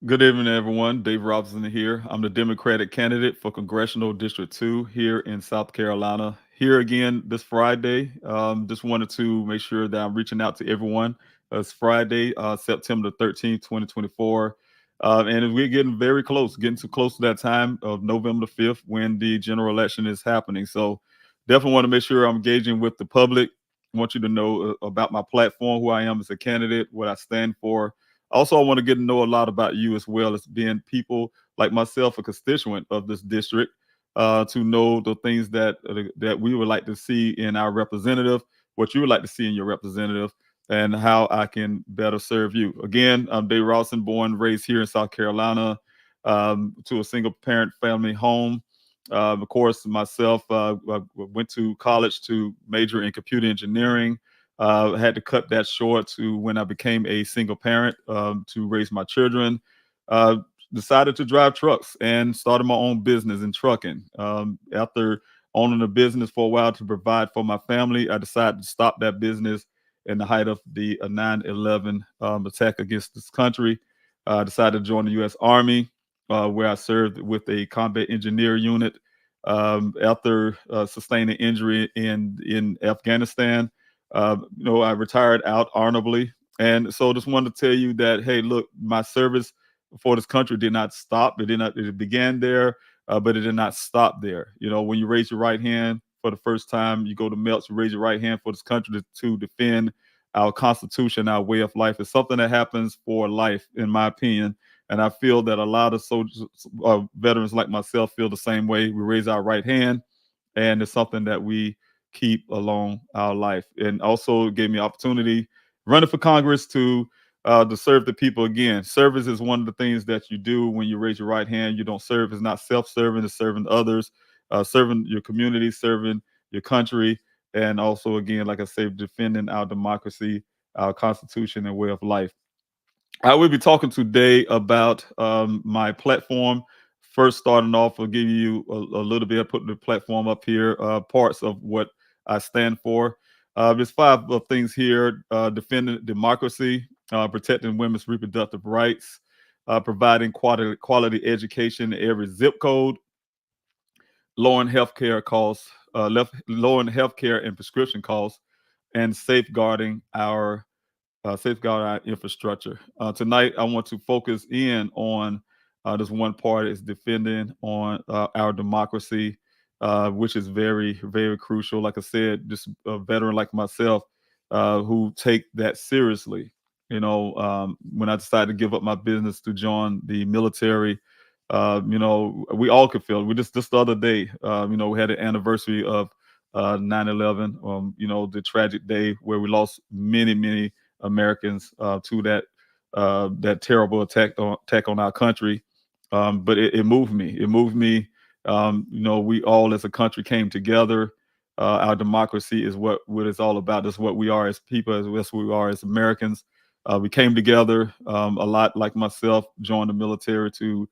Good evening, everyone. Dave Robinson here. I'm the Democratic candidate for Congressional District 2 here in South Carolina. Here again this Friday. Just wanted to make sure that I'm reaching out to everyone. It's Friday, September the 13th, 2024. And we're getting very close, getting too close to that time of November the 5th when the general election is happening. So definitely want to make sure I'm engaging with the public. I want you to know about my platform, who I am as a candidate, what I stand for. Also, I want to get to know a lot about you as well as being people like myself, a constituent of this district, to know the things that we would like to see in our representative, what you would like to see in your representative, and how I can better serve you. Again, I'm Dave Rawson, born and raised here in South Carolina, to a single parent family home. Of course, myself I went to college to major in computer engineering. Had to cut that short to when I became a single parent to raise my children. Uh, Decided to drive trucks and started my own business in trucking. After owning a business for a while to provide for my family, I decided to stop that business in the height of the 9/11 attack against this country. I decided to join the U.S. Army, where I served with a combat engineer unit. After sustaining injury in Afghanistan, I retired out honorably. And so just wanted to tell you that, hey, look, my service for this country did not stop. It did not, it began there, but it did not stop there. When you raise your right hand for the first time, you go to MELTS, you raise your right hand for this country to defend our Constitution, our way of life. It's something that happens for life, in my opinion. And I feel that a lot of soldiers, veterans like myself, feel the same way. We raise our right hand, and it's something that we keep along our life. And also gave me opportunity running for Congress to serve the people again. Service is one of the things that you do when you raise your right hand. You don't serve; it's not self-serving; it's serving others, serving your community, serving your country, and also again, like I said, defending our democracy, our Constitution, and way of life. I will be talking today about my platform. First, starting off, I'll give you a little bit, putting the platform up here, parts of what I stand for. There's five things here: defending democracy, protecting women's reproductive rights, providing quality education in every zip code, lowering healthcare costs, lowering healthcare and prescription costs, and safeguard our infrastructure. Tonight, I want to focus in on this one part is defending on our democracy, which is very, very crucial. Like I said, just a veteran like myself who take that seriously. When I decided to give up my business to join the military, we all could feel it. We just the other day, we had an anniversary of 9/11, the tragic day where we lost many, many Americans to that terrible attack on our country. But it moved me. It moved me. We all as a country came together. Our democracy is what it's all about. That's what we are as people. That's what we are as Americans. We came together a lot, like myself, joined the military to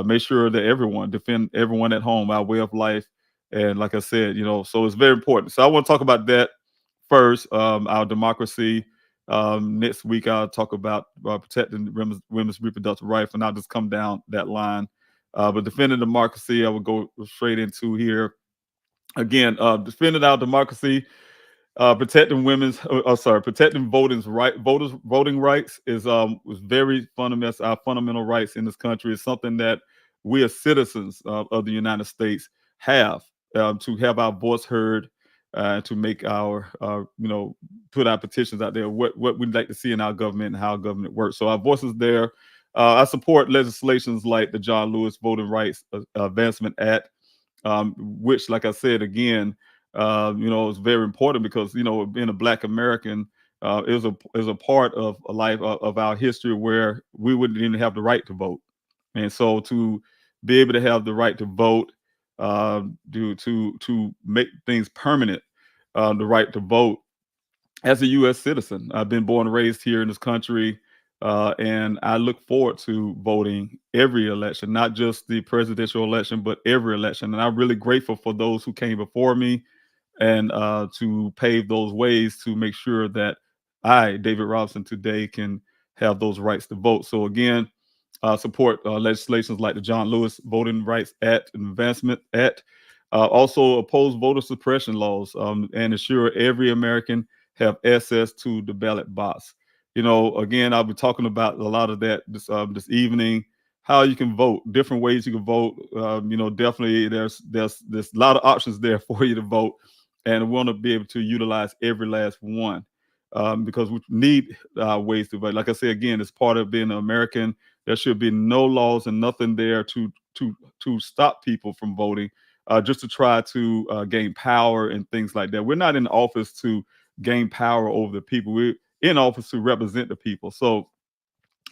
make sure that everyone defend everyone at home, our way of life, and like I said, so it's very important. So I want to talk about that first, our democracy. Next week, I'll talk about protecting women's reproductive rights, and I'll just come down that line. But defending democracy, I will go straight into here. Again, defending our democracy, protecting voting rights is very fundamental. Our fundamental rights in this country is something that we as citizens of the United States have to have our voice heard, to make put our petitions out there. What we'd like to see in our government and how our government works. So our voices there. I support legislations like the John Lewis Voting Rights Advancement Act, which, like I said again, is very important because being a Black American is a part of a life of our history where we wouldn't even have the right to vote, and so to be able to have the right to vote, to make things permanent, the right to vote as a U.S. citizen. I've been born and raised here in this country, and I look forward to voting every election, not just the presidential election, but every election. And I'm really grateful for those who came before me and to pave those ways to make sure that I, David Robinson, today can have those rights to vote. So again, support legislations like the John Lewis Voting Rights Act and Advancement Act. Also oppose voter suppression laws and ensure every American have access to the ballot box. Again, I'll be talking about a lot of that this evening. How you can vote, different ways you can vote. Definitely there's a lot of options there for you to vote, and we want to be able to utilize every last one because we need ways to vote. Like I say again, it's part of being an American. There should be no laws and nothing there to stop people from voting, just to try to gain power and things like that. We're not in office to gain power over the people. We're in office to represent the people. So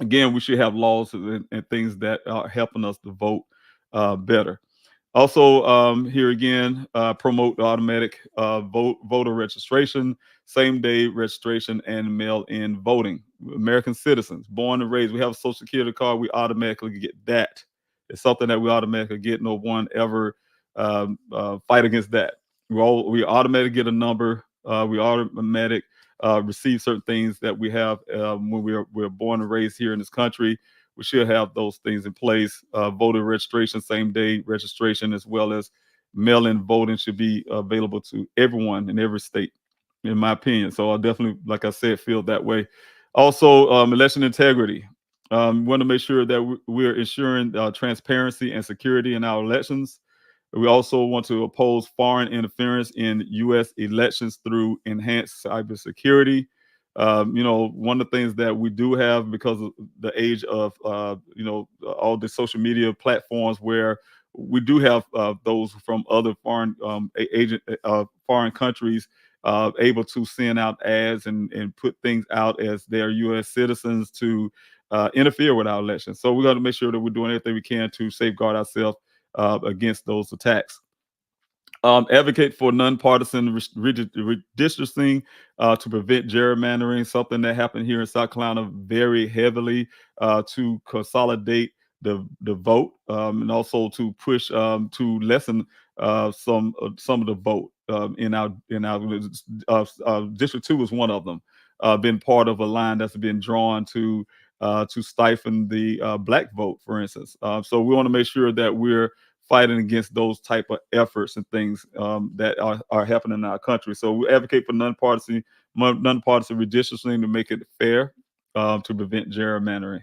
again, we should have laws and things that are helping us to vote better. Also, here again, promote automatic voter registration, same day registration, and mail in voting. American citizens, born and raised, we have a social security card, we automatically get that. It's something that we automatically get. No one ever fight against that. We automatically get a number, we automatic receive certain things that we have when we're born and raised here in this country. We should have those things in place. Voter registration, same day registration, as well as mail-in voting should be available to everyone in every state, in my opinion. So I definitely, like I said, feel that way. Also, election integrity. Want to make sure that we're ensuring transparency and security in our elections. We also want to oppose foreign interference in U.S. elections through enhanced cybersecurity. One of the things that we do have because of the age of, all the social media platforms where we do have those from other foreign foreign countries able to send out ads and put things out as their U.S. citizens to interfere with our elections. So we got to make sure that we're doing everything we can to safeguard ourselves against those attacks. Advocate for nonpartisan redistricting to prevent gerrymandering, something that happened here in South Carolina very heavily to consolidate the vote and also to push to lessen some of the vote in our District 2 was one of them. Been part of a line that's been drawn to stifle the black vote, for instance. So we want to make sure that we're fighting against those type of efforts and things that are happening in our country. So we advocate for nonpartisan redistricting to make it fair to prevent gerrymandering.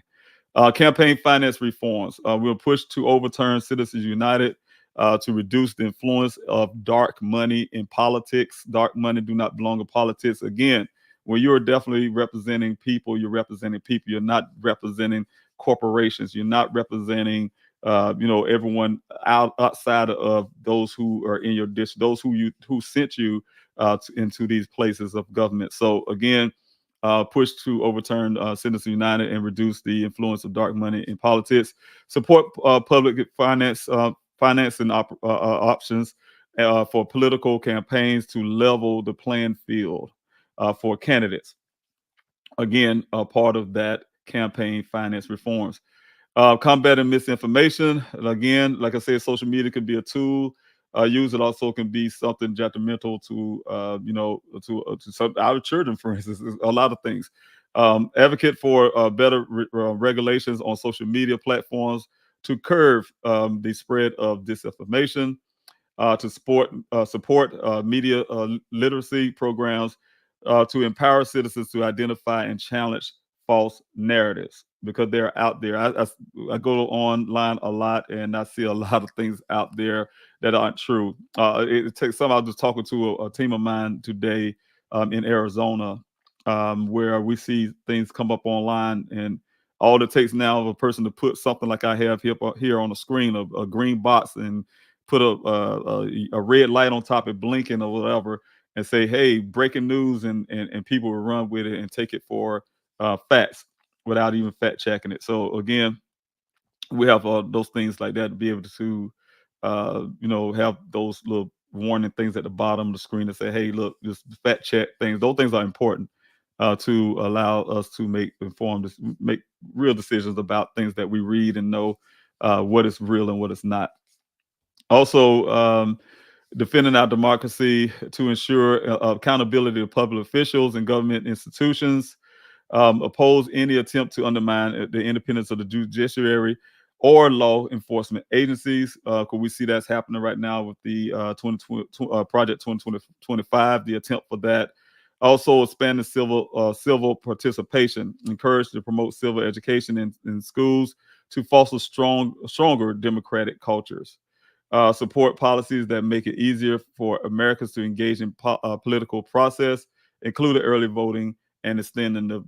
Campaign finance reforms. We'll push to overturn Citizens United to reduce the influence of dark money in politics. Dark money do not belong in politics. Again, when you're definitely representing people, you're representing people. You're not representing corporations. You're not representing everyone outside of those who are in your district, those who sent you into these places of government. So again, push to overturn Citizens United and reduce the influence of dark money in politics. Support public financing options for political campaigns to level the playing field for candidates. Again, a part of that campaign finance reforms. Combating misinformation. Again, like I said, social media can be a tool. Use it also can be something detrimental to to some our children, for instance. A lot of things. Advocate for better regulations on social media platforms to curb the spread of disinformation. To support media literacy programs to empower citizens to identify and challenge false narratives because they're out there. I go online a lot and I see a lot of things out there that aren't true. It takes some. I was just talking to a team of mine today in Arizona where we see things come up online and all it takes now of a person to put something like I have here on the screen, a green box, and put a red light on top, it blinking or whatever, and say, "Hey, breaking news," and people will run with it and take it for facts without even fact checking it. So again, we have those things like that to be able to, have those little warning things at the bottom of the screen to say, "Hey, look, just fact check things." Those things are important to allow us to make real decisions about things that we read and know what is real and what is not. Also, defending our democracy to ensure accountability of public officials and government institutions. Oppose any attempt to undermine the independence of the judiciary or law enforcement agencies, because we see that's happening right now with the 2020, Project 2025, the attempt for that. Also, expanding civil participation, encourage to promote civil education in schools to foster stronger democratic cultures. Support policies that make it easier for Americans to engage in political process, including early voting and extending the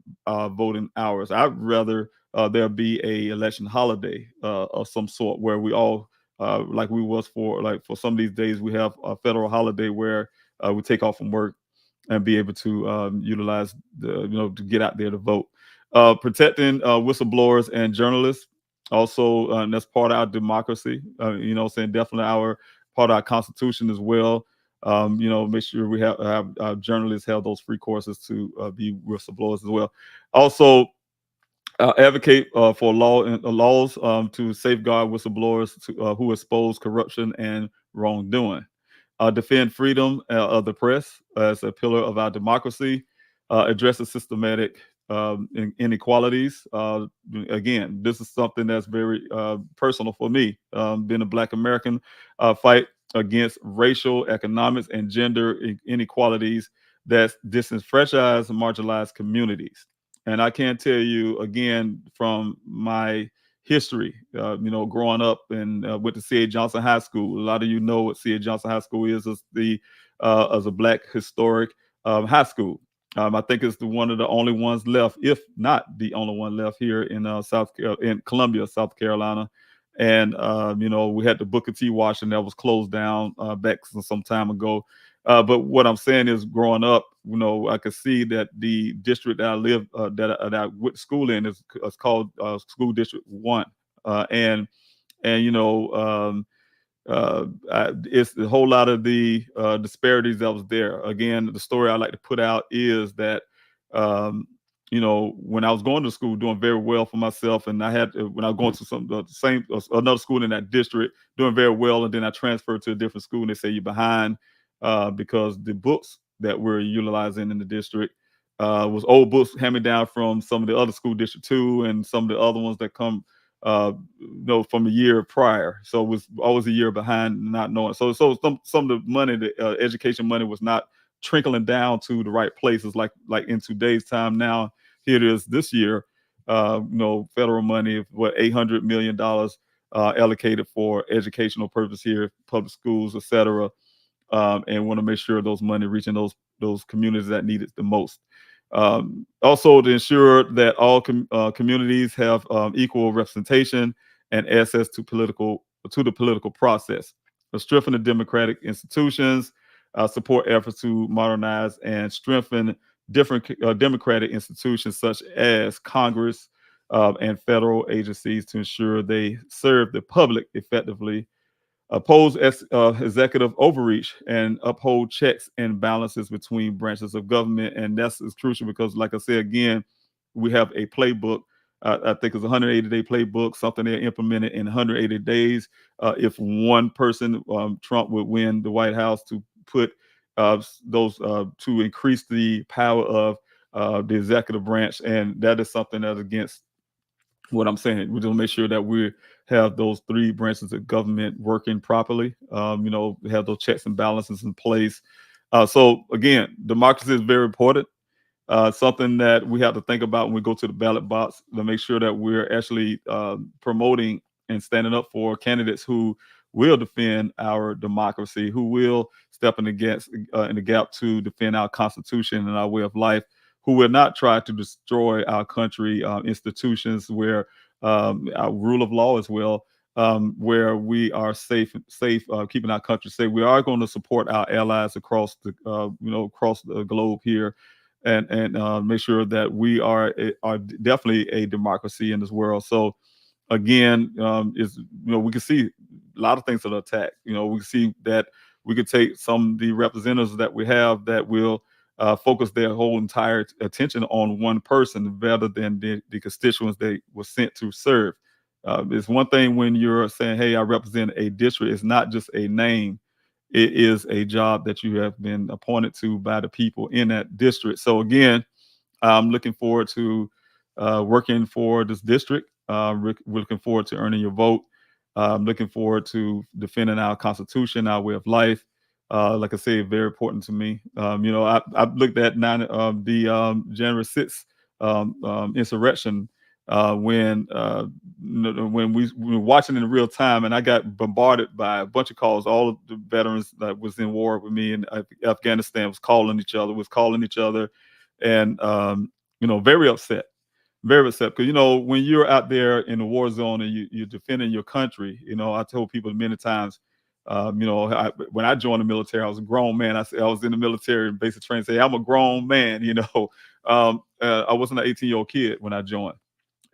voting hours. I'd rather there be a election holiday of some sort where we all, like we was for like for some of these days, we have a federal holiday where we take off from work and be able to utilize to get out there to vote. Protecting whistleblowers and journalists also, that's part of our democracy. Saying definitely our part of our constitution as well. Make sure we have our journalists have those free courses to be whistleblowers as well. Also, advocate for laws to safeguard whistleblowers who expose corruption and wrongdoing. Defend freedom of the press as a pillar of our democracy. Addresses systematic inequalities. Again, this is something that's very personal for me. Being a Black American, fight against racial, economics, and gender inequalities that disenfranchise marginalized communities. And I can tell you again from my history, growing up and went to C.A. Johnson High School. A lot of you know what C.A. Johnson High School is as a Black historic high school. I think it's one of the only ones left, if not the only one left here in in Columbia, South Carolina. And we had the Booker T. Washington that was closed down back some time ago. But what I'm saying is, growing up, I could see that the district that I live, that I went to school in, is called School District 1, and it's a whole lot of the disparities that was there. Again, the story I like to put out is that, when I was going to school, doing very well for myself, and I had when I was going to another school in that district, doing very well, and then I transferred to a different school, and they say you're behind because the books that we're utilizing in the district was old books handed down from some of the other school district two, and some of the other ones that come from a year prior. So it was always a year behind, not knowing. So some of the money, the education money, was not trickling down to the right places. Like in today's time now, here it is this year. Federal money, what, $800 million allocated for educational purpose here, public schools, etc. And want to make sure those money reaching those communities that need it the most. Also, to ensure that all communities have equal representation and access to the political process. Strengthen the democratic institutions, support efforts to modernize and strengthen different democratic institutions such as Congress and federal agencies to ensure they serve the public effectively. Oppose executive overreach and uphold checks and balances between branches of government. And that's is crucial because, like I said, again, we have a playbook. I think it's a 180-day playbook, something they implemented in 180 days. If one person, Trump, would win the White House, to put those to increase the power of the executive branch. And that is something that's against what I'm saying. We're going to make sure that we have those three branches of government working properly. Have those checks and balances in place. So again, democracy is very important. Something that we have to think about when we go to the ballot box, to make sure that we're actually promoting and standing up for candidates who will defend our democracy, who will step in the gap to defend our Constitution and our way of life, who will not try to destroy our country institutions, where our rule of law as well, where we are safe, keeping our country safe. We are going to support our allies across across the globe here, and make sure that we are definitely a democracy in this world. So again, is we can see a lot of things that are attacked. We can see that we could take some of the representatives that we have that will focus their whole entire attention on one person rather than the constituents they were sent to serve. It's one thing when you're saying, "Hey, I represent a district." It's not just a name; it is a job that you have been appointed to by the people in that district. So again, I'm looking forward to working for this district. We're looking forward to earning your vote. I'm looking forward to defending our Constitution, our way of life. Like I say, very important to me. I've looked at the January 6th insurrection when we were watching in real time, and I got bombarded by a bunch of calls. All of the veterans that was in war with me in Afghanistan was calling each other, and very upset, very upset. Because when you're out there in the war zone and you're defending your country, I told people many times. When I joined the military, I was a grown man. I was in the military and basic training. Say I'm a grown man. I wasn't an 18-year-old kid when I joined.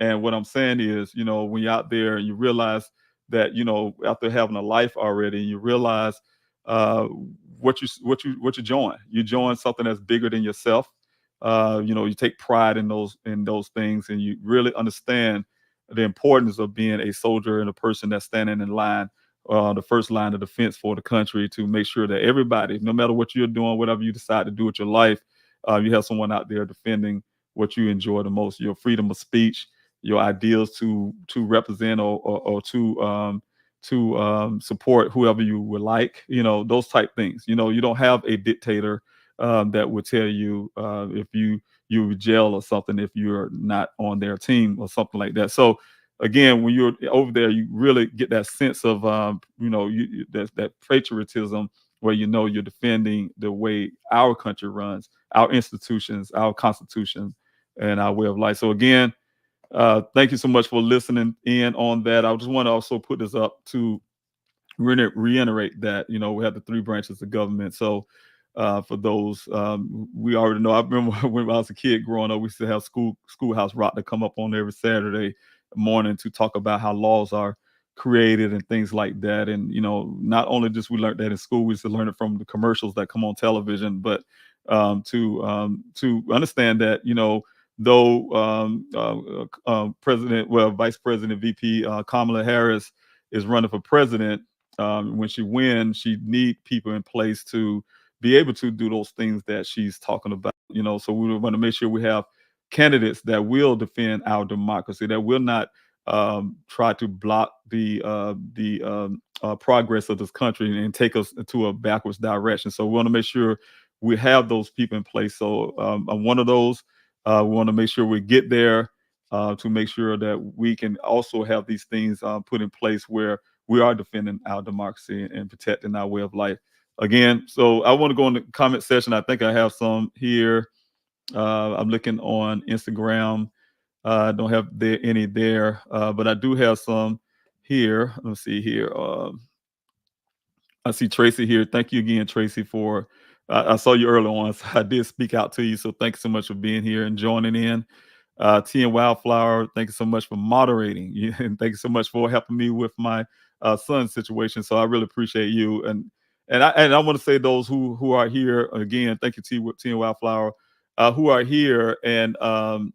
And what I'm saying is, when you're out there and you realize that, after having a life already, and you realize uh, what you join. You join something that's bigger than yourself. You take pride in those things, and you really understand the importance of being a soldier and a person that's standing in line, the first line of defense for the country, to make sure that everybody, no matter what you're doing, whatever you decide to do with your life, you have someone out there defending what you enjoy the most, your freedom of speech, your ideals to represent or to support whoever you would like, those type things. You don't have a dictator that would tell you if you would jail or something if you're not on their team or something like that. So again, when you're over there, you really get that sense of that patriotism, where you're defending the way our country runs, our institutions, our constitution, and our way of life. So again, thank you so much for listening in on that. I just want to also put this up to reiterate that we have the three branches of government. So for those, we already know. I remember when I was a kid growing up, we used to have schoolhouse rock to come up on every Saturday morning to talk about how laws are created and things like that. And not only just we learned that in school, we used to learn it from the commercials that come on television, but to understand that though Vice President VP Kamala Harris is running for president, when she wins, she need people in place to be able to do those things that she's talking about. So we want to make sure we have candidates that will defend our democracy, that will not try to block the progress of this country and take us into a backwards direction. So we want to make sure we have those people in place. So I'm one of those. We want to make sure we get there to make sure that we can also have these things put in place where we are defending our democracy and protecting our way of life. Again, so I want to go in the comment section. I think I have some here. I'm looking on Instagram. I don't have any there, but I do have some here. Let's see here. I see Tracy here. Thank you again, Tracy, for I saw you early on, so I did speak out to you. So thanks so much for being here and joining in. T and Wildflower, thank you so much for moderating. And thank you so much for helping me with my son's situation. So I really appreciate you. And I want to say those who are here again, thank you, T and Wildflower, who are here and have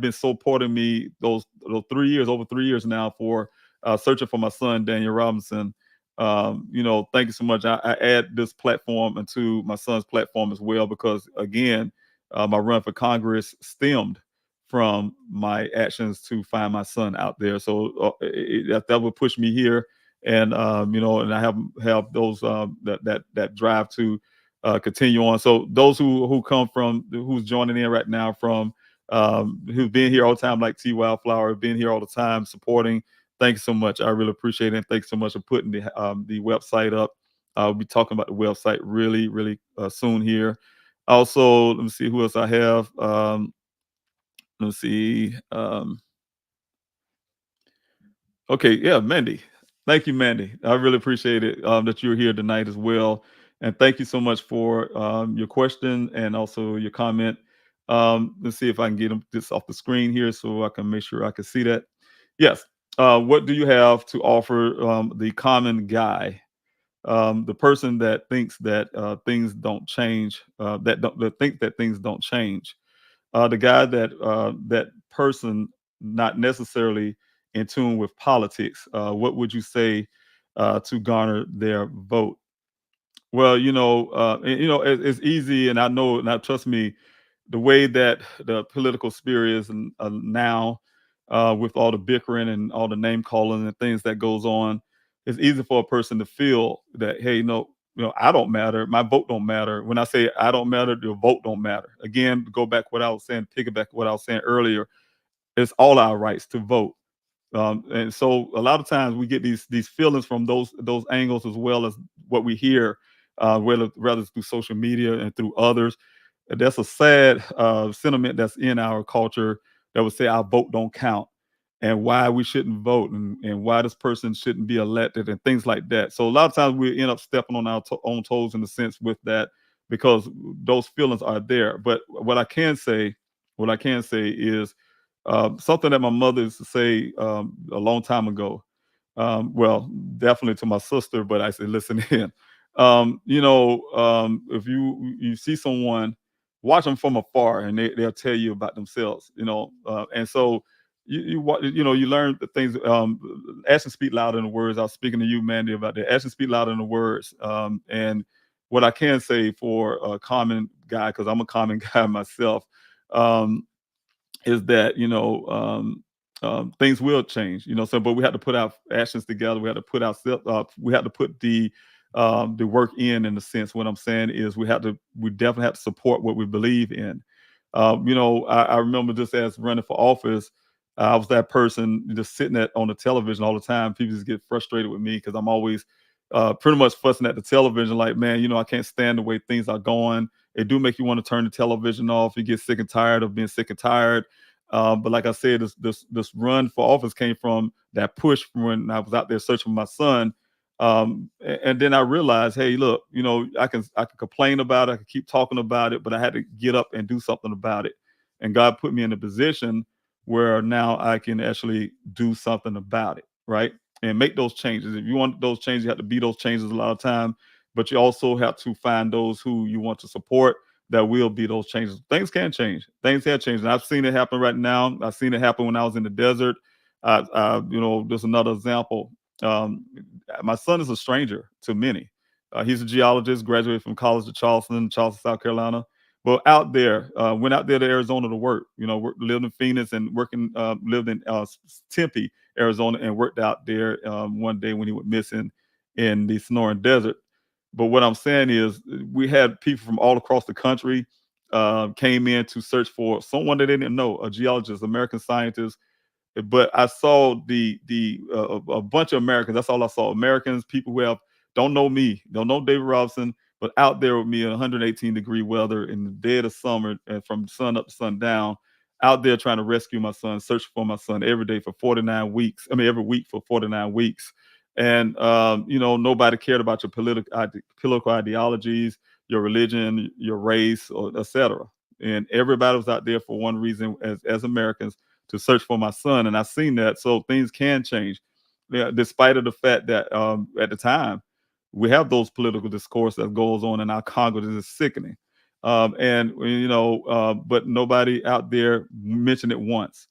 been supporting me those 3 years, over 3 years now, for searching for my son Daniel Robinson. Thank you so much. I add this platform into my son's platform as well, because again, my run for Congress stemmed from my actions to find my son out there. So that would push me here, and and I have those that drive to continue on. So those who come from, who's joining in right now from, who've been here all the time, like T Wildflower, been here all the time supporting. Thanks so much. I really appreciate it. And thanks so much for putting the website up. I'll be talking about the website really, really soon here. Also, let me see who else I have. Let's see. Okay, yeah, Mandy. Thank you, Mandy. I really appreciate it that you're here tonight as well. And thank you so much for your question and also your comment. Let's see if I can get this off the screen here so I can make sure I can see that. Yes. What do you have to offer the common guy, the person that thinks that things don't change, that think that things don't change, the guy that person not necessarily in tune with politics? What would you say to garner their vote? Well, it's easy, and I know, and trust me, the way that the political sphere is now, with all the bickering and all the name calling and things that goes on, it's easy for a person to feel that, hey, no, I don't matter, my vote don't matter. When I say I don't matter, your vote don't matter. Again, go back what I was saying, piggyback what I was saying earlier. It's all our rights to vote. And so a lot of times we get these feelings from those angles, as well as what we hear, whether it's through social media and through others. That's a sad sentiment that's in our culture, that would say our vote don't count, and why we shouldn't vote, and why this person shouldn't be elected, and things like that. So a lot of times we end up stepping on our own toes in a sense with that, because those feelings are there. But what I can say is, something that my mother used to say, a long time ago. Well, definitely to my sister, but I said, listen in. If you see someone, watch them from afar, and they'll tell you about themselves. And so you learn the things. Actions speak louder than the words. I was speaking to you, Mandy, about that. Actions speak louder than the words. And what I can say for a common guy, because I'm a common guy myself, um, is that things will change. So but we have to put our actions together. We have to put we have to put the work in a sense. What I'm saying is, we definitely have to support what we believe in. I remember, just as running for office, I was that person just sitting on the television all the time. People just get frustrated with me because I'm always pretty much fussing at the television, like, man, I can't stand the way things are going. It do make you want to turn the television off. You get sick and tired of being sick and tired. But like I said, this run for office came from that push from when I was out there searching for my son. And then I realized, hey, look, I can complain about it, I can keep talking about it, but I had to get up and do something about it. And God put me in a position where now I can actually do something about it, right? And make those changes. If you want those changes, you have to be those changes a lot of time, but you also have to find those who you want to support that will be those changes. Things can change. Things have changed. And I've seen it happen right now. I've seen it happen when I was in the desert. There's another example. Um, my son is a stranger to many. He's a geologist, graduated from College of Charleston, South Carolina. But out there, went out there to Arizona to work. Lived in Phoenix and lived in Tempe, Arizona, and worked out there one day when he went missing in the Sonoran Desert. But what I'm saying is, we had people from all across the country came in to search for someone that they didn't know, a geologist, American scientist. But I saw a bunch of Americans. That's all I saw. Americans, people who don't know me, don't know David Robinson, but out there with me in 118-degree weather in the dead of summer, and from sun up to sundown, out there trying to rescue my son, search for my son every day for 49 weeks. I mean, every week for 49 weeks. And nobody cared about your political ideologies, your religion, your race, or etc. And everybody was out there for one reason, as Americans, to search for my son. And I've seen that. So things can change. Yeah, despite of the fact that at the time we have those political discourse that goes on in our Congress is sickening. But nobody out there mentioned it once.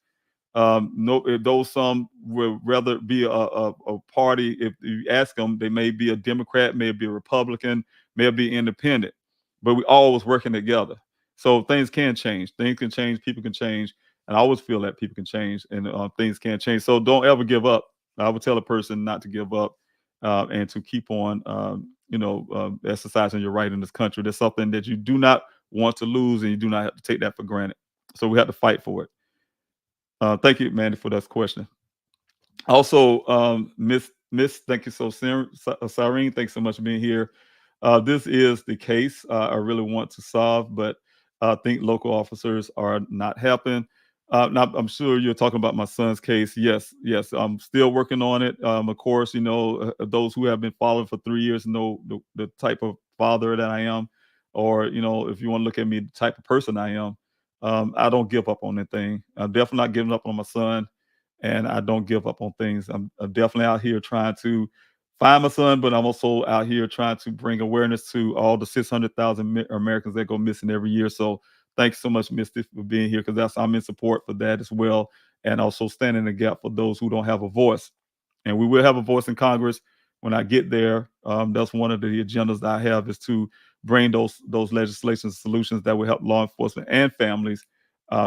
No, though some would rather be a party. If you ask them, they may be a Democrat, may be a Republican, may be independent, but we always working together. So things can change. Things can change. People can change. And I always feel that people can change, and things can change. So don't ever give up. I would tell a person not to give up, and to keep on, exercising your right in this country. There's something that you do not want to lose, and you do not have to take that for granted. So we have to fight for it. Thank you, Mandy, for that question. Also, Miss, thank you Cyrene, thanks so much for being here. This is the case I really want to solve, but I think local officers are not helping. Now, I'm sure you're talking about my son's case. Yes, yes, I'm still working on it. Of course, those who have been following for 3 years know the type of father that I am, or if you want to look at me, the type of person I am. I don't give up on anything. I'm definitely not giving up on my son, and I don't give up on things. I'm definitely out here trying to find my son, but I'm also out here trying to bring awareness to all the 600,000 Americans that go missing every year. So thanks so much, Misty, for being here, because I'm in support for that as well, and also standing in the gap for those who don't have a voice. And we will have a voice in Congress when I get there. That's one of the agendas that I have, is to bring those legislation solutions that will help law enforcement and families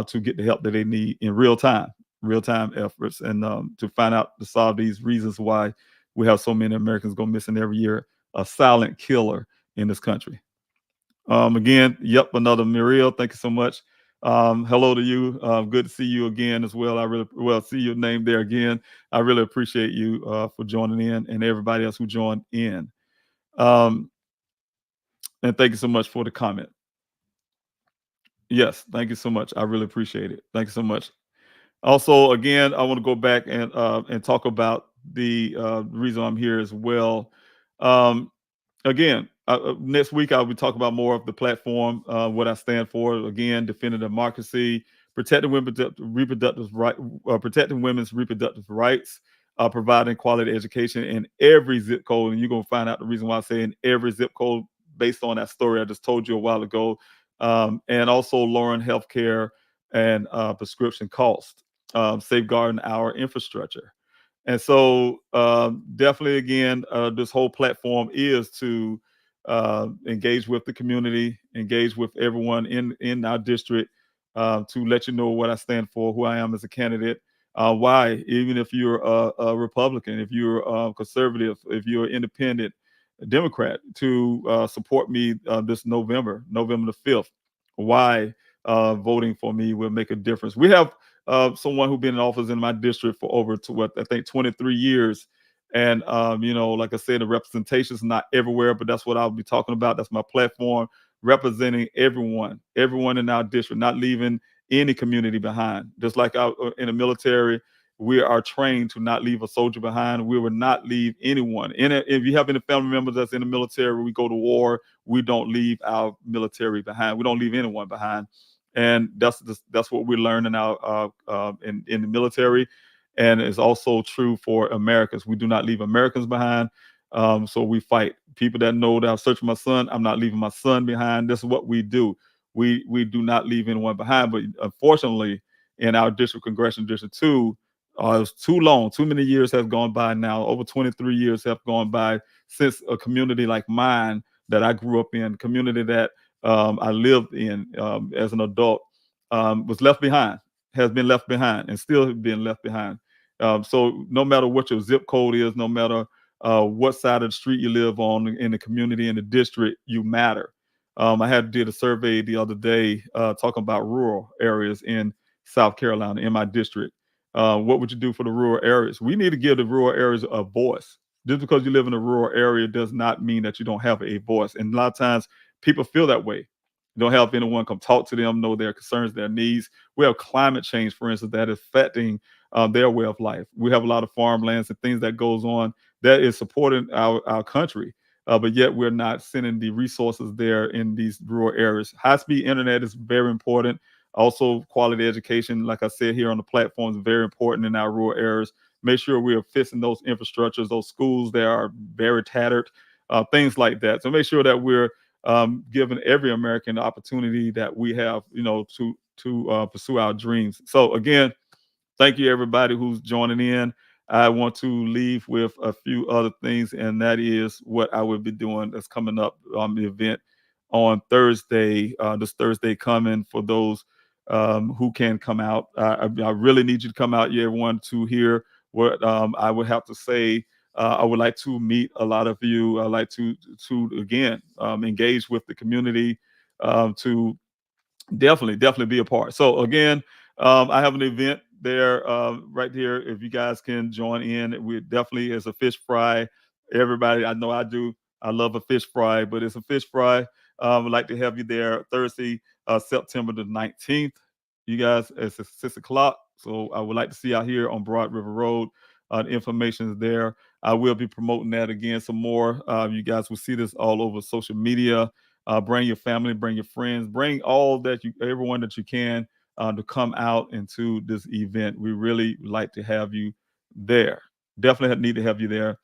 to get the help that they need in real time efforts, and to find out to solve these reasons why we have so many Americans go missing every year. A silent killer in this country. Again, yep, another Muriel. Thank you so much. Hello to you. Good to see you again as well. I really well see your name there again. I really appreciate you for joining in, and everybody else who joined in. Um, and thank you so much for the comment. Yes, thank you so much. I really appreciate it. Thank you so much. Also, again, I want to go back and talk about the reason I'm here as well. Um, Again, next week I'll be talking about more of the platform, what I stand for. Again, defending democracy, protecting protecting women's reproductive rights, providing quality education in every zip code. And you're gonna find out the reason why I say in every zip code based on that story I just told you a while ago, and also lowering healthcare and prescription costs, safeguarding our infrastructure. And so, definitely, again, this whole platform is to engage with the community, engage with everyone in our district, to let you know what I stand for, who I am as a candidate, why, even if you're a Republican, if you're conservative, if you're independent, Democrat, to support me this November the 5th. Why voting for me will make a difference. We have someone who's been in office in my district for over to what I think 23 years. And like I said, the representation is not everywhere, but that's what I'll be talking about. That's my platform, representing everyone in our district, not leaving any community behind. Just like in the military, we are trained to not leave a soldier behind. We will not leave anyone. If you have any family members that's in the military, we go to war. We don't leave our military behind. We don't leave anyone behind, and that's what we learn in the military, and it's also true for Americans. We do not leave Americans behind. So we fight. People that know that I'm searching my son, I'm not leaving my son behind. This is what we do. We do not leave anyone behind. But unfortunately, in our district, Congressional District 2, it's too long. Too many years have gone by now. Over 23 years have gone by since a community like mine that I grew up in, community that I lived in as an adult, was left behind, has been left behind, and still being left behind. So no matter what your zip code is, no matter what side of the street you live on in the community, in the district, you matter. I had did a survey the other day talking about rural areas in South Carolina in my district. What would you do for the rural areas? We need to give the rural areas a voice. Just because you live in a rural area does not mean that you don't have a voice. And a lot of times people feel that way. You don't have anyone come talk to them, know their concerns, their needs. We have climate change, for instance, that is affecting their way of life. We have a lot of farmlands and things that goes on that is supporting our country, but yet we're not sending the resources there in these rural areas. High-speed internet is very important. Also, quality education, like I said here on the platform, is very important in our rural areas. Make sure we are fixing those infrastructures, those schools that are very tattered, things like that. So make sure that we're giving every American the opportunity that we have, to pursue our dreams. So again, thank you everybody who's joining in. I want to leave with a few other things, and that is what I will be doing that's coming up on the event on Thursday. This Thursday coming for those who can come out. I really need you to come out, everyone, to hear what I would have to say. I would like to meet a lot of you. I like to again engage with the community, to definitely be a part. So again, I have an event there right here. If you guys can join in, we definitely is a fish fry. Everybody, I know I do. I love a fish fry, but it's a fish fry. I'd like to have you there Thursday, September the 19th. You guys, it's at 6 o'clock. So I would like to see you out here on Broad River Road. The information is there. I will be promoting that again some more. You guys will see this all over social media. Bring your family, bring your friends, bring everyone that you can to come out into this event. We really like to have you there. Definitely need to have you there.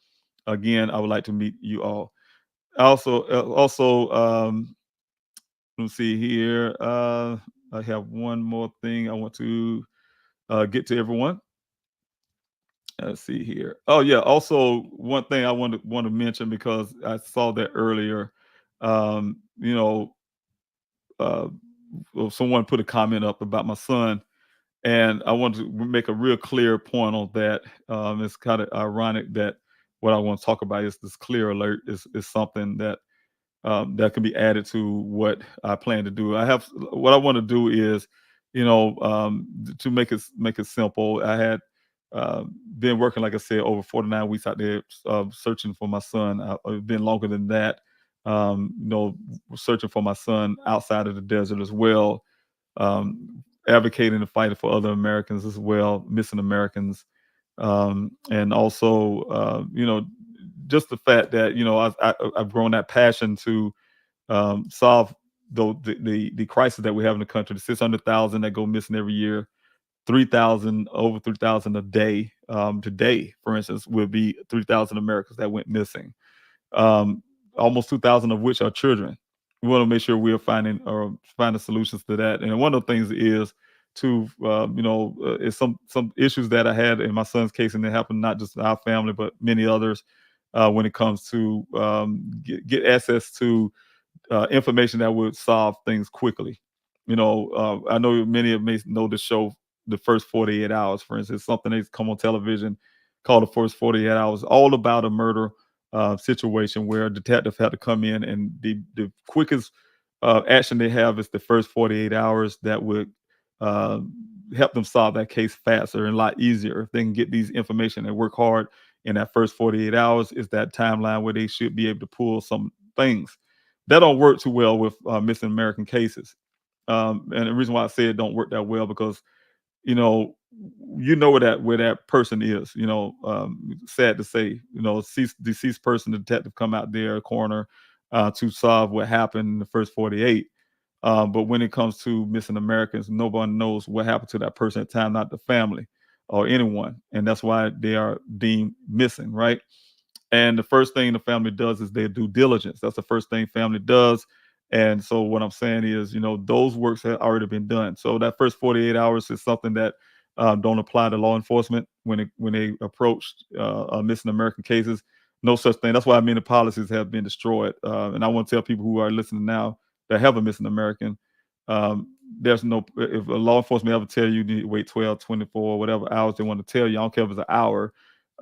Again, I would like to meet you all. Also, let's see here. I have one more thing I want to get to everyone. Let's see here. Oh yeah. Also, one thing I want to mention because I saw that earlier. you know, uh, someone put a comment up about my son, and I want to make a real clear point on that. It's kind of ironic that what I want to talk about is this clear alert is something that that can be added to what I plan to do. I have what I want to do is, to make it simple. I had been working, like I said, over 49 weeks out there searching for my son. I've been longer than that. Searching for my son outside of the desert as well, advocating and fighting for other Americans as well, missing Americans, and also, just the fact that I've grown that passion to solve the crisis that we have in the country. The 600,000 that go missing every year, 3,000 over 3,000 a day. Today, for instance, will be 3,000 Americans that went missing, um, almost 2,000 of which are children. We want to make sure we are finding solutions to that. And one of the things is to is some issues that I had in my son's case, and it happened not just in our family but many others. When it comes to get access to information that would solve things quickly. I know many of may know the show, The First 48 Hours, for instance, something that's come on television called The First 48 Hours, all about a murder situation where a detective had to come in, and the quickest action they have is the first 48 hours that would uh, help them solve that case faster and a lot easier if they can get these information and work hard in that first 48 hours. Is that timeline where they should be able to pull some things that don't work too well with missing American cases. And the reason why I say it don't work that well because you know where that person is. Sad to say, deceased person, the detective come out there, coroner, to solve what happened in the first 48. But when it comes to missing Americans, nobody knows what happened to that person at the time, not the family or anyone, and that's why they are deemed missing, right? And the first thing the family does is their due diligence. That's the first thing family does. And so what I'm saying is, those works have already been done. So that first 48 hours is something that don't apply to law enforcement when they approach missing American cases. No such thing. That's why many policies have been destroyed. And I want to tell people who are listening now that have a missing American, there's no, if a law enforcement ever tell you you need to wait 12, 24, whatever hours they want to tell you, I don't care if it's an hour,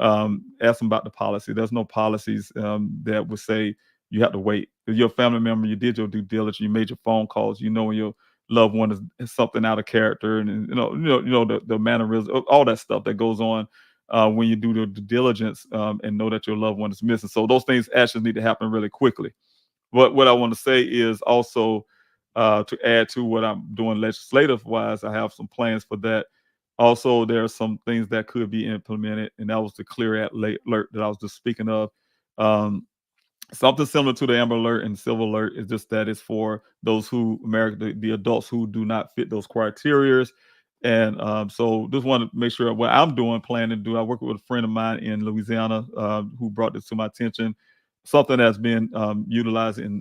ask them about the policy. There's no policies that would say you have to wait. If you're a family member, you did your due diligence, you made your phone calls, when your loved one is something out of character, and the mannerisms, all that stuff that goes on when you do the due diligence, and know that your loved one is missing. So those things actually need to happen really quickly. What I want to say is also, to add to what I'm doing legislative wise, I have some plans for that. Also, there are some things that could be implemented, and that was the clear alert that I was just speaking of. Um, Something similar to the Amber Alert and Silver Alert is just that it's for those the adults who do not fit those criterias. And so just want to make sure what I'm doing, planning to do. I work with a friend of mine in Louisiana who brought this to my attention. Something that's been utilized in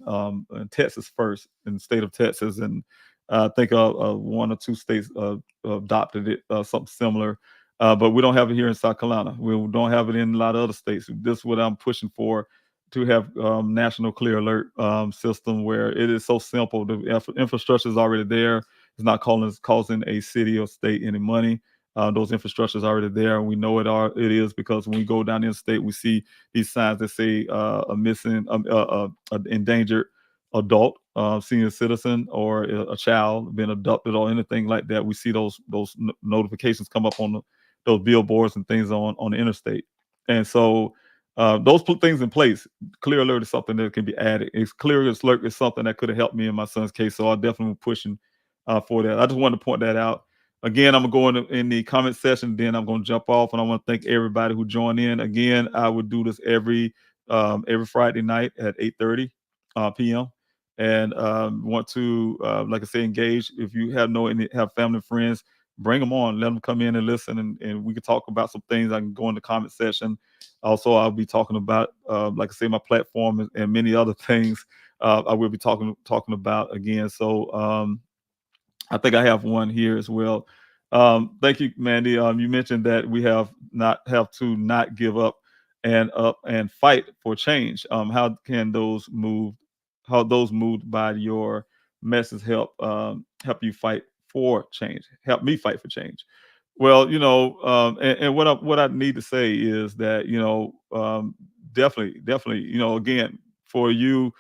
Texas first, in the state of Texas, and I think one or two states adopted it, something similar. But we don't have it here in South Carolina. We don't have it in a lot of other states. This is what I'm pushing for, to have national clear alert system where it is so simple. The infrastructure is already there. It's not causing a city or state any money. Those infrastructures are already there, and we know it is because when we go down the interstate, we see these signs that say a missing, endangered adult, senior citizen, or a child being abducted, or anything like that. We see those notifications come up on those billboards and things on the interstate, and so those put things in place. Clear alert is something that can be added. It's clear alert is something that could have helped me in my son's case. So I definitely pushing for that. I just wanted to point that out. Again, I'm gonna go in the comment section, then I'm gonna jump off, and I want to thank everybody who joined in. Again, I would do this every Friday night at 8:30 p.m. And want to, like I say, engage. If you have family and friends, bring them on. Let them come in and listen, and we can talk about some things. I can go in the comment section. Also, I'll be talking about, like I say, my platform and many other things. I will be talking about again. So I think I have one here as well. Thank you, Mandy. You mentioned that we have to not give up and fight for change. How can those move? how those moved by your message help you fight for change, help me fight for change. Well, and what I need to say is that definitely, again, for you,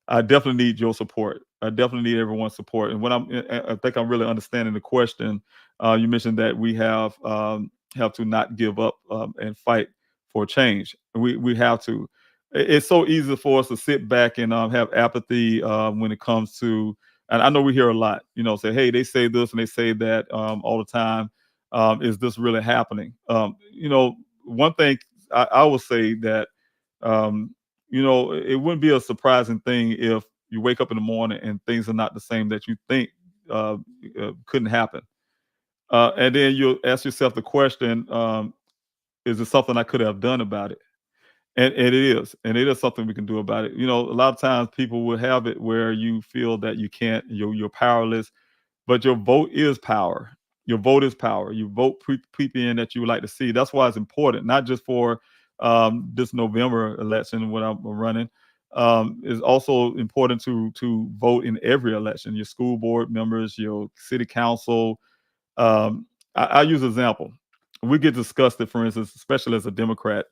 I definitely need your support. I definitely need everyone's support. And I think I'm really understanding the question. You mentioned that we have to not give up and fight for change. We have to. It's so easy for us to sit back and have apathy when it comes to. And I know we hear a lot. Say, hey, they say this and they say that all the time. Is this really happening? One thing I would say that um, it wouldn't be a surprising thing if you wake up in the morning and things are not the same that you think uh, couldn't happen. And then you'll ask yourself the question, is there something I could have done about it? And it is. And it is something we can do about it. A lot of times people will have it where you feel that you can't, you're powerless, but your vote is power. Your vote is power. You vote people in that you would like to see. That's why it's important, not just for this November election when I'm running. It's also important to vote in every election. Your school board members, your city council, I use an example. We get disgusted, for instance, especially as a Democrat,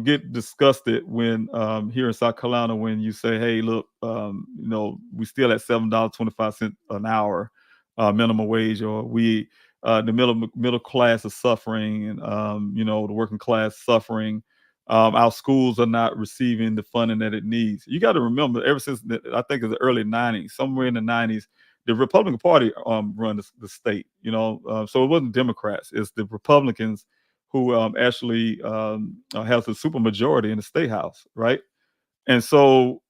get disgusted when here in South Carolina when you say, "Hey, look, we still at $7.25 an hour minimum wage, or we the middle class is suffering, and the working class suffering. Our schools are not receiving the funding that it needs." You got to remember, ever since I think it's the early '90s, somewhere in the '90s the Republican Party run the state, so it wasn't Democrats, it's the Republicans who actually has a super majority in the state house, right? And so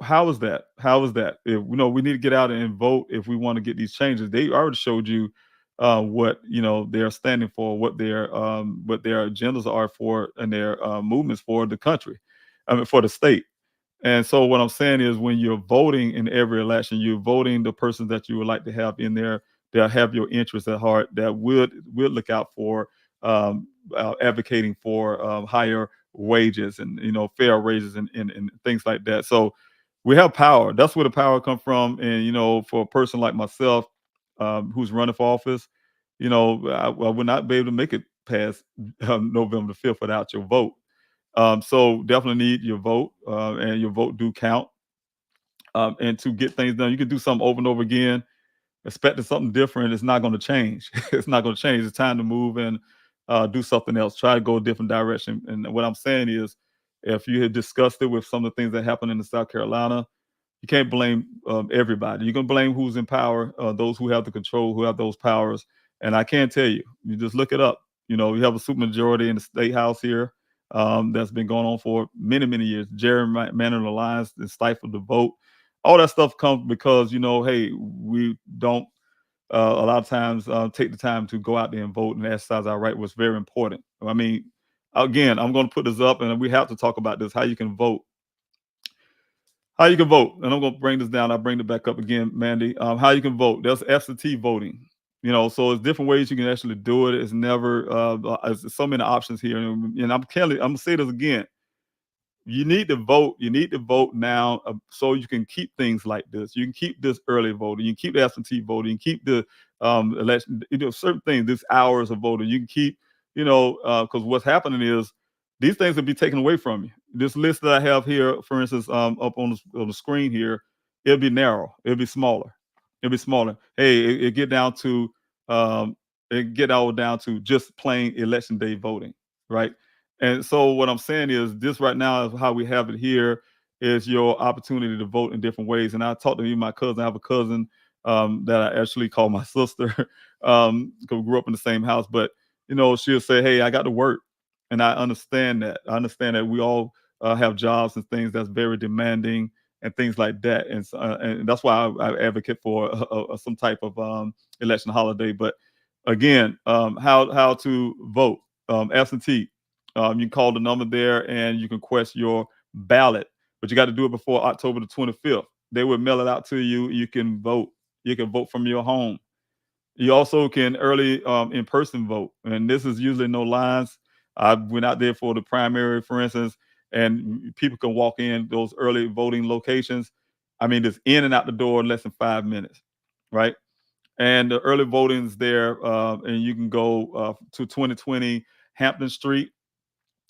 how is that? How is that? If we need to get out and vote if we want to get these changes. They already showed you what they're standing for, what their agendas are for, and their movements for the country, I mean for the state. And so what I'm saying is when you're voting in every election, you're voting the person that you would like to have in there that have your interests at heart, that would look out for advocating for higher wages and fair wages and things like that. So we have power. That's where the power come from. And for a person like myself who's running for office, I would not be able to make it past November the 5th without your vote. So definitely need your vote, and your vote do count. And to get things done, you can do something over and over again, expecting something different. It's not going to change. It's not going to change. It's time to move and do something else. Try to go a different direction. And what I'm saying is, if you had discussed it with some of the things that happened in the South Carolina, you can't blame everybody. You're gonna blame who's in power, those who have the control, who have those powers. And I can't tell you. You just look it up. We have a supermajority in the state house here that's been going on for many, many years. Gerrymandering alliance and stifled the vote. All that stuff comes because hey, we don't a lot of times take the time to go out there and vote and exercise our right was very important. I mean, again, I'm going to put this up, and we have to talk about this: how you can vote, and I'm going to bring this down. I'll bring it back up again, Mandy. How you can vote. There's absentee voting. So it's different ways you can actually do it. It's never, there's so many options here. And I'm going to say this again. You need to vote. You need to vote now, so you can keep things like this. You can keep this early voting. You can keep the absentee voting. You can keep the election. Certain things. This hours of voting. You can keep. Because what's happening is these things will be taken away from you. This list that I have here, for instance, up on the screen here, it'll be narrow. It'll be smaller. It'll be smaller. Hey, it get down to all down to just plain election day voting, right? And so what I'm saying is this right now is how we have it here is your opportunity to vote in different ways. And I talked to you, my cousin. I have a cousin that I actually call my sister, 'cause we grew up in the same house. But she'll say, "Hey, I got to work," and I understand that. I understand that we all have jobs and things that's very demanding and things like that. And that's why I advocate for some type of election holiday. But again, how to vote absentee. You can call the number there and you can request your ballot, but you got to do it before October the 25th. They will mail it out to you. You can vote. You can vote from your home. You also can early in-person vote, and this is usually no lines. I went out there for the primary, for instance, and people can walk in those early voting locations. I mean, it's in and out the door in less than 5 minutes, right? And the early voting's there, and you can go to 2020 Hampton Street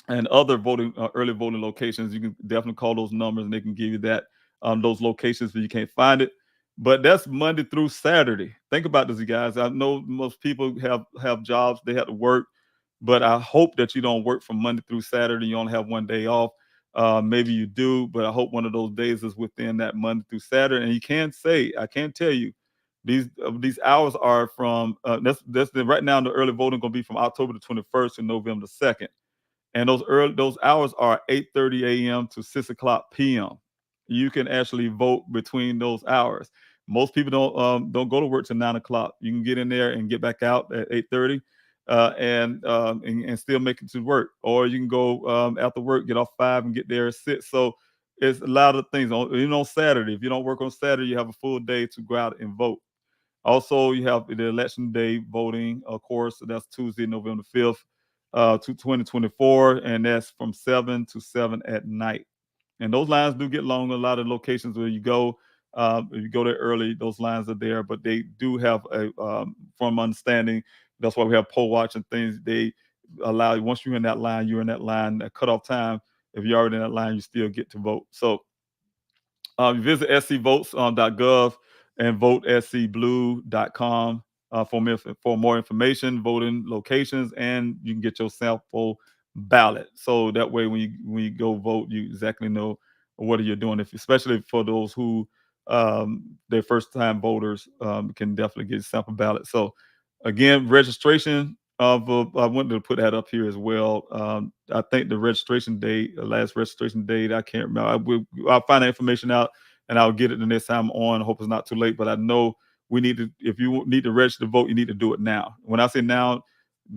and other voting early voting locations. You can definitely call those numbers, and they can give you that those locations if you can't find it. But that's Monday through Saturday. Think about this, you guys. I know most people have jobs; they have to work, but I hope that you don't work from Monday through Saturday. You only have one day off. Maybe you do, but I hope one of those days is within that Monday through Saturday. And you can't say, I can't tell you, these hours are from right now. The early voting going to be from October the 21st to November the 2nd, and those hours are 8:30 a.m. to 6 o'clock p.m. You can actually vote between those hours. Most people don't go to work till 9 o'clock. You can get in there and get back out at 8:30, and still make it to work. Or you can go after work, get off 5 and get there at 6. So it's a lot of things. On Saturday, if you don't work on Saturday, you have a full day to go out and vote. Also, you have the election day voting, of course. So that's Tuesday, November 5th, to 2024, and that's from 7 to 7 at night. And those lines do get long. A lot of locations where you go, if you go there early, those lines are there, but they do have from understanding, that's why we have poll watch and things. They allow you, once you're in that line, you're in that line, that cutoff time. If you're already in that line, you still get to vote. So visit scvotes.gov and vote scblue.com for more information, voting locations, and you can get your sample ballot. So that way, when you go vote, you exactly know what you're doing. If especially for those who they're first time voters, can definitely get sample ballot. So again, registration of I wanted to put that up here as well. I think the registration date, the last registration date, I can't remember. I'll find that information out and I'll get it the next time I'm on. I hope it's not too late, but I know we need to. If you need to register to vote, you need to do it now. When I say now,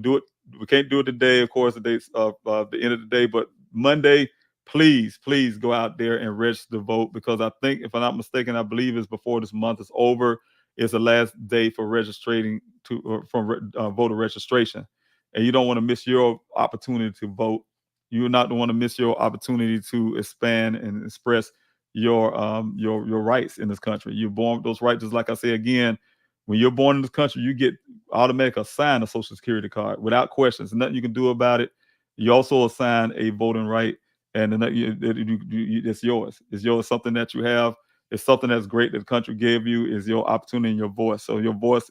do it. We can't do it today, of course. The date's the end of the day, but Monday, please go out there and register to vote, because I think, if I'm not mistaken, I believe it's before this month is over. It's the last day for registering voter registration, and you don't want to miss your opportunity to vote. You not want to miss your opportunity to expand and express your rights in this country. You're born with those rights. Just like I say again, when you're born in this country, you get automatically assigned a social security card without questions. Nothing you can do about it. You also assign a voting right, and then it's yours. It's yours. Something that you have. It's something that's great that the country gave you. Is your opportunity and your voice. So your voice,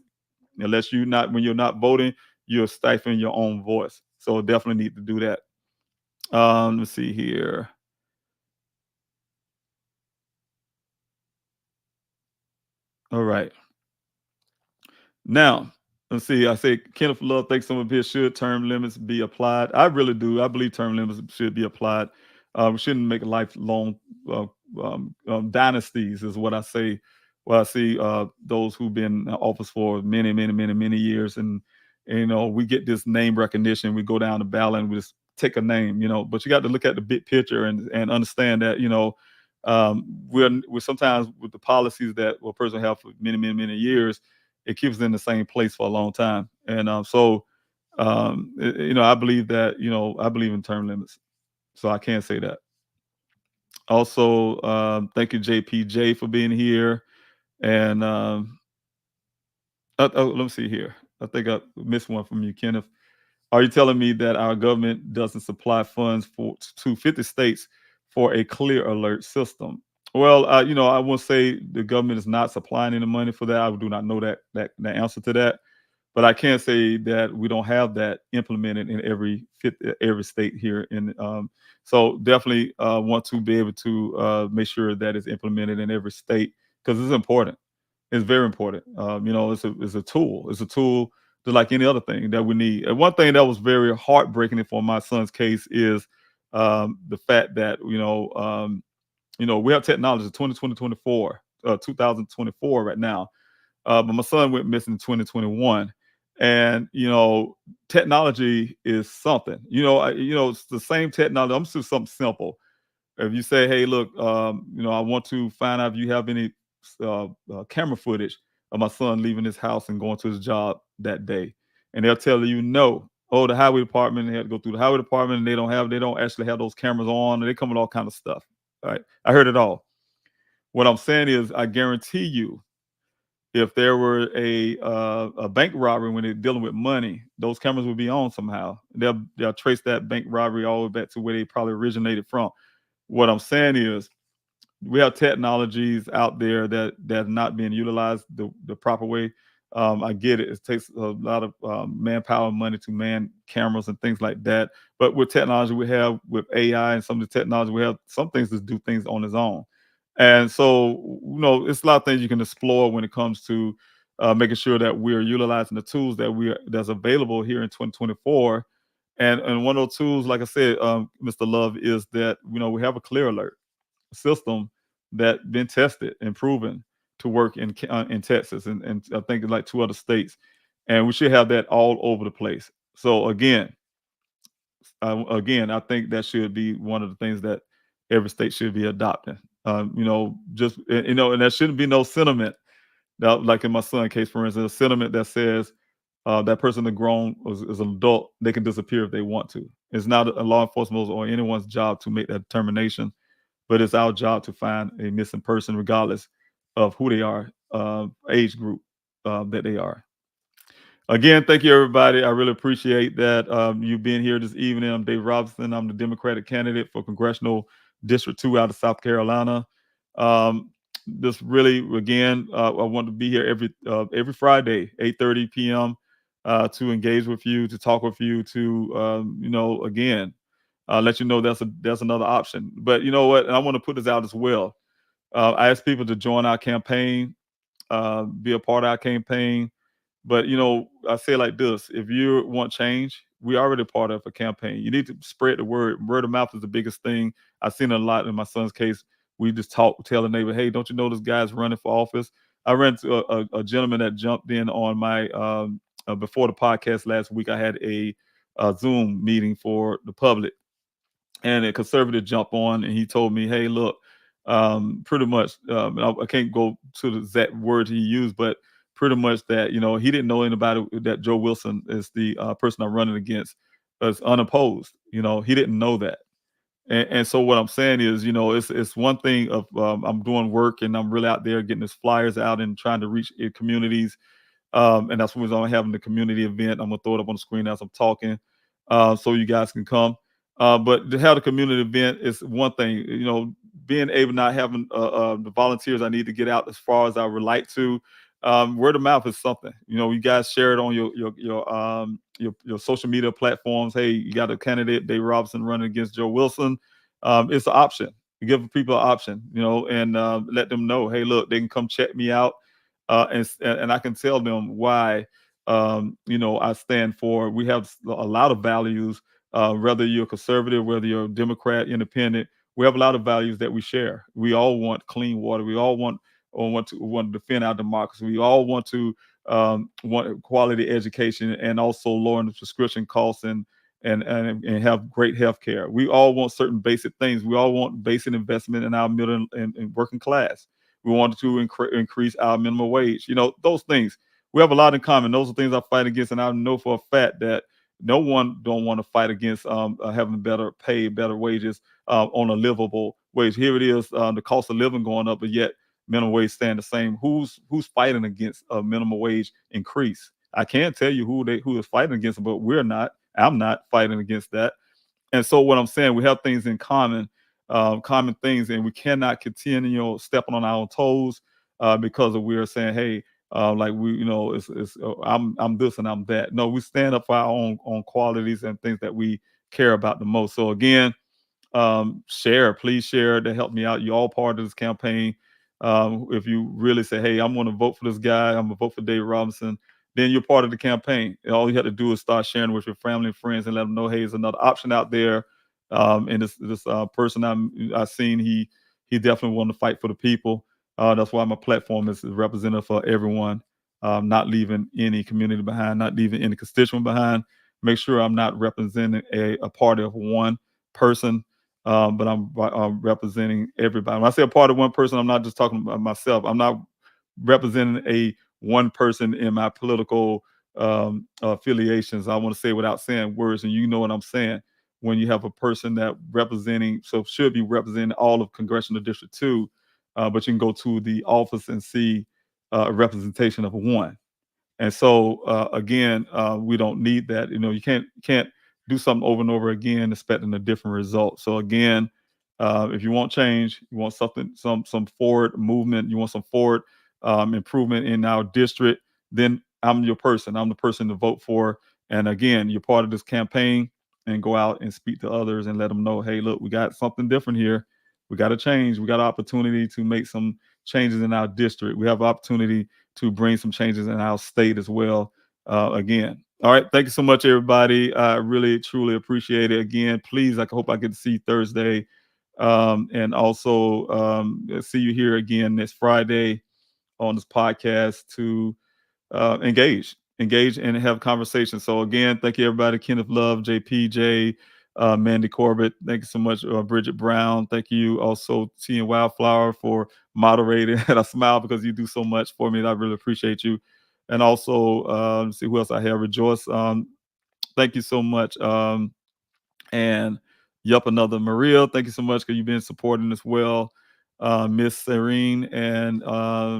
unless you not when you're not voting, you're stifling your own voice. So definitely need to do that. Let's see here. All right. Now, let's see. I say Kenneth Love thinks some of his should term limits be applied. I really do. I believe term limits should be applied. We shouldn't make lifelong uh, dynasties, is what I say. Well, I see those who've been in office for many years, and we get this name recognition. We go down the ballot and we just take a name, But you got to look at the big picture and understand that, we're sometimes with the policies that a person have for many years, it keeps them in the same place for a long time. And I believe that, I believe in term limits. So I can't say that. Also, thank you, JPJ, for being here. And let me see here. I think I missed one from you, Kenneth. Are you telling me that our government doesn't supply funds to 50 states for a clear alert system? Well, I won't say the government is not supplying any money for that. I do not know that the answer to that, but I can say that we don't have that implemented in every state here. So definitely want to be able to make sure that it's implemented in every state, because it's important. It's very important. It's a tool. It's a tool just like any other thing that we need. And one thing that was very heartbreaking for my son's case is the fact that we have technology 2024 right now. But my son went missing in 2021, and technology is something. It's the same technology. I'm just something simple. If you say, "Hey, look, I want to find out if you have any camera footage of my son leaving his house and going to his job that day," and they'll tell you no. Oh, the highway department, they had to go through the highway department, and they don't actually have those cameras on, and they come with all kind of stuff. Right? I heard it all. What I'm saying is, I guarantee you, if there were a bank robbery when they're dealing with money, those cameras will be on somehow. They'll trace that bank robbery all the way back to where they probably originated from. What I'm saying is, we have technologies out there that are not being utilized the proper way. I get it. It takes a lot of manpower and money to man cameras and things like that. But with technology we have with AI and some of the technology we have, some things just do things on its own. And so, it's a lot of things you can explore when it comes to making sure that we're utilizing the tools that's available here in 2024. And one of those tools, like I said, Mr. Love, is that we have a clear alert system that been tested and proven to work in Texas and I think in like two other states, and we should have that all over the place. So again, I think that should be one of the things that every state should be adopting. Just and there shouldn't be no sentiment that, like in my son case, for instance, a sentiment that says that person is grown is an adult, they can disappear if they want to. It's not a law enforcement or anyone's job to make that determination, but it's our job to find a missing person, regardless of who they are, age group that they are. Again, thank you, everybody. I really appreciate that you being here this evening. I'm Dave Robinson. I'm the Democratic candidate for Congressional District 2 out of South Carolina. Um, this really, again, I want to be here every Friday, 8:30 p.m. To engage with you, to talk with you, to again, let you know that's another option. But you know what? And I want to put this out as well. I ask people to join our campaign, be a part of our campaign. But I say it like this: if you want change, we already part of a campaign. You need to spread the word. Word of mouth is the biggest thing. I've seen it a lot in my son's case. We just tell the neighbor, "Hey, don't you know this guy's running for office?" I ran to a gentleman that jumped in on my before the podcast last week. I had a Zoom meeting for the public, and a conservative jump on, and he told me, "Hey, look, pretty much, I can't go to the exact words he used, but pretty much that he didn't know anybody that Joe Wilson is the person I'm running against is unopposed. He didn't know that." And so what I'm saying is, it's one thing of I'm doing work and I'm really out there getting his flyers out and trying to reach communities, and that's when we're having the community event. I'm gonna throw it up on the screen as I'm talking, so you guys can come. But to have the community event is one thing. Being able not having the volunteers I need to get out as far as I would like to. Word of mouth is something. You guys share it on your social media platforms. Hey, you got a candidate, Dave Robinson, running against Joe Wilson. It's an option. You give people an option, and let them know, hey, look, they can come check me out, and I can tell them why. I stand for. We have a lot of values. Whether you're conservative, whether you're a Democrat, independent, we have a lot of values that we share. We all want clean water. We all want to defend our democracy. We all want quality education and also lowering the prescription costs and have great health care. We all want certain basic things. We all want basic investment in our middle and working class. We want to increase our minimum wage. Those things. We have a lot in common. Those are things I fight against, and I know for a fact that no one don't want to fight against having better pay, better wages on a livable wage. Here it is, the cost of living going up, but yet minimum wage staying the same. Who's fighting against a minimum wage increase? I can't tell you who is fighting against it, but we're not. I'm not fighting against that. And so what I'm saying, we have things in common, common things, and we cannot continue stepping on our own toes because of we are saying, hey, like I'm this and I'm that. No, we stand up for our own qualities and things that we care about the most. So again, please share to help me out. You're all part of this campaign. If you really say, hey, I'm going to vote for this guy, I'm going to vote for Dave Robinson, then you're part of the campaign. And all you have to do is start sharing with your family and friends and let them know, hey, there's another option out there. And this person I seen, he definitely wanted to fight for the people. That's why my platform is representative for everyone, not leaving any community behind, not leaving any constituent behind. Make sure I'm not representing a party of one person, but I'm representing everybody. When I say a part of one person, I'm not just talking about myself. I'm not representing a one person in my political affiliations. I want to say without saying words, and you know what I'm saying. When you have a person that should be representing all of Congressional District 2, but you can go to the office and see a representation of one. And so again, we don't need that. You can't do something over and over again expecting a different result. So again, if you want change, you want something, some forward movement, you want some forward improvement in our district, then I'm your person. I'm the person to vote for. And again, you're part of this campaign, and go out and speak to others and let them know, hey, look, we got something different here. We got to change. We got an opportunity to make some changes in our district. We have an opportunity to bring some changes in our state as well. Again, all right. Thank you so much, everybody. I really, truly appreciate it. Again, please, I hope I get to see you Thursday. And also see you here again next Friday on this podcast to engage and have conversations. So again, thank you, everybody. Kenneth Love, JPJ, Mandy Corbett. Thank you so much, Bridget Brown. Thank you also, T and Wildflower, for moderating. And I smile because you do so much for me, and I really appreciate you. And also, let's see who else I have. Rejoice. Thank you so much. And another Maria. Thank you so much, because you've been supporting as well. Miss Serene, and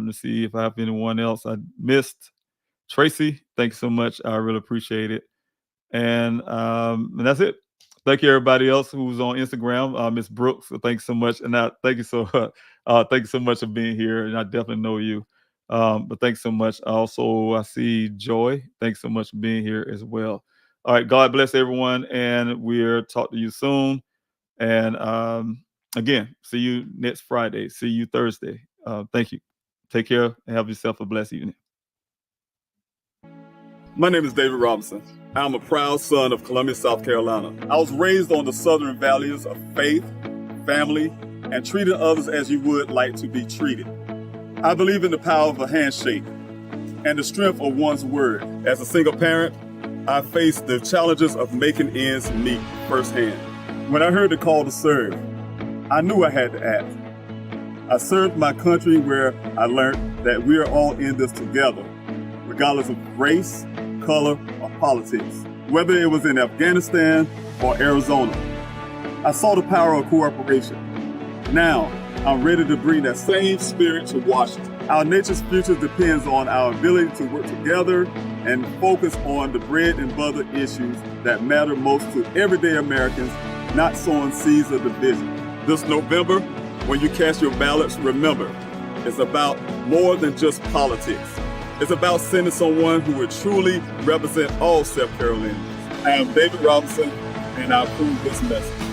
let's see if I have anyone else I missed. Tracy, thanks so much. I really appreciate it. And that's it. Thank you, everybody else who's on Instagram. Miss Brooks, thanks so much. And thank you so much for being here. And I definitely know you. But thanks so much. Also, I see Joy. Thanks so much for being here as well. All right, God bless everyone, and we'll talk to you soon. And again, see you next Friday. See you Thursday. Thank you. Take care and have yourself a blessed evening. My name is David Robinson. I'm a proud son of Columbia, South Carolina. I was raised on the Southern values of faith, family, and treating others as you would like to be treated. I believe in the power of a handshake and the strength of one's word. As a single parent, I faced the challenges of making ends meet firsthand. When I heard the call to serve, I knew I had to act. I served my country, where I learned that we are all in this together, regardless of race, color, or politics, whether it was in Afghanistan or Arizona. I saw the power of cooperation. Now, I'm ready to bring that same spirit to Washington. Our nation's future depends on our ability to work together and focus on the bread and butter issues that matter most to everyday Americans, not sowing seeds of division. This November, when you cast your ballots, remember, it's about more than just politics. It's about sending someone who will truly represent all South Carolinians. I am David Robinson, and I approve this message.